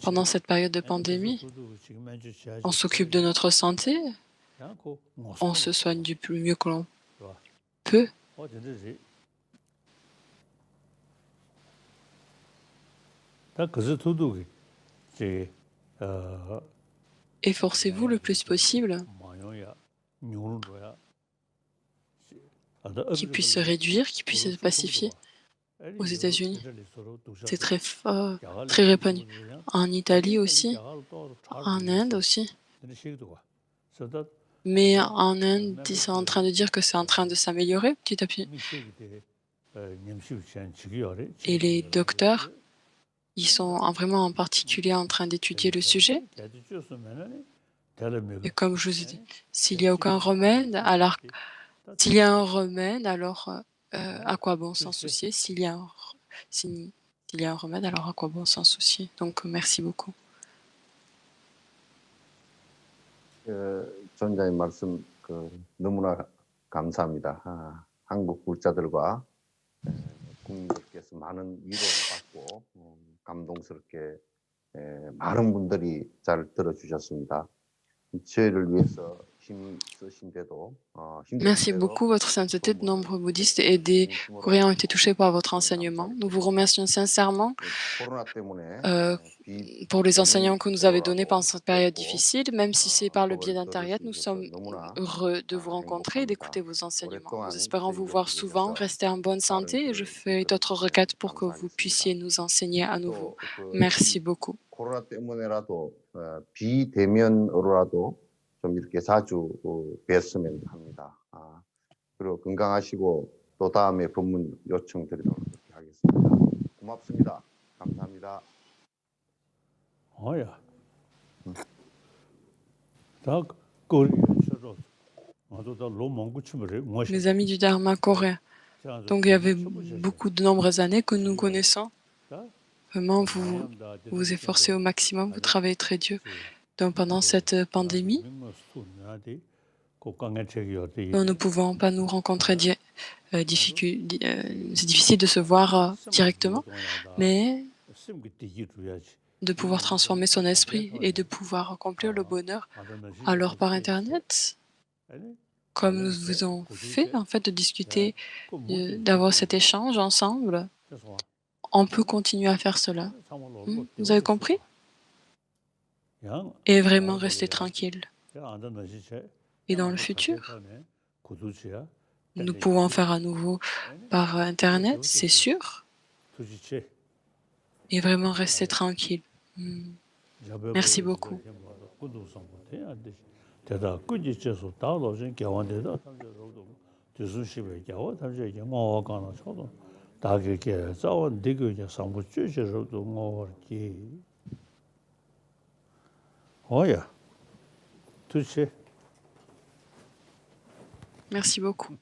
pendant cette période de pandémie, on s'occupe de notre santé, on se soigne du mieux que l'on peut. Efforcez-vous le plus possible qu'il puisse se réduire, qu'il puisse se pacifier. Aux États-Unis, c'est très fort, très répandu. En Italie aussi, en Inde aussi. Mais en Inde, ils sont en train de dire que c'est en train de s'améliorer petit à petit. Et les docteurs, ils sont vraiment en particulier en train d'étudier le sujet. Et comme je vous ai dit, s'il n'y a aucun remède, alors s'il y a un remède, alors à quoi bon s'en soucier? S'il y a un remède, alors à quoi bon s'en soucier? Donc merci beaucoup. 전자님 말씀 너무나 감사합니다. 한국 불자들과 국민들께서 많은 위로를 받고 감동스럽게 많은 분들이 잘 들어주셨습니다. 저희를 위해서 힘이 쓰신데도 Merci 힘드신데도 beaucoup, Votre Sainteté. De nombreux bouddhistes et des Coréens ont été touchés par votre enseignement. Nous vous remercions sincèrement 코로나 때문에 pour les enseignements que nous avez donnés pendant cette période 뵙고, difficile. Même si c'est par le biais 그걸 들을 d'Internet, 수 nous 있어서 sommes 너무나 heureux de vous rencontrer et d'écouter 행복합니다. vos enseignements. 오랫동안 Nous espérons vous 저희 voir 곁에 souvent. 계셔서 Restez en bonne santé et je ferai d'autres requêtes pour que vous puissiez nous enseigner à nouveau. Merci beaucoup. 코로나 때문에라도 비대면으로라도 좀 이렇게 자주 뵀으면 합니다. 그리고 건강하시고 또 다음에 법문 요청드리도록 그렇게 하겠습니다. 고맙습니다. 감사합니다. 어야. 다 거리 서로 아도다 로몽구 치머리 Les amis du Dharma coréen. Donc il y avait beaucoup de nombreuses années que nous connaissons. Vraiment, vous vous efforcez au maximum, vous travaillez très dur. Donc pendant cette pandémie, nous ne pouvons pas nous rencontrer. C'est difficile de se voir directement, mais de pouvoir transformer son esprit et de pouvoir accomplir le bonheur. Alors par Internet, comme nous vous avons fait, en fait, de discuter, d'avoir cet échange ensemble, on peut continuer à faire cela. Vous avez compris? Et vraiment rester tranquille. Et dans le futur, nous pouvons faire à nouveau par Internet, c'est sûr, et vraiment rester tranquille. Merci beaucoup. 대다 꾸지 쳐서 다로진 개원대다 주수시베 개원 탐제 영어 가나 쳐도 다게게 자원 되게 이제 상부 주셔도 뭐지 어야 투시 Merci beaucoup.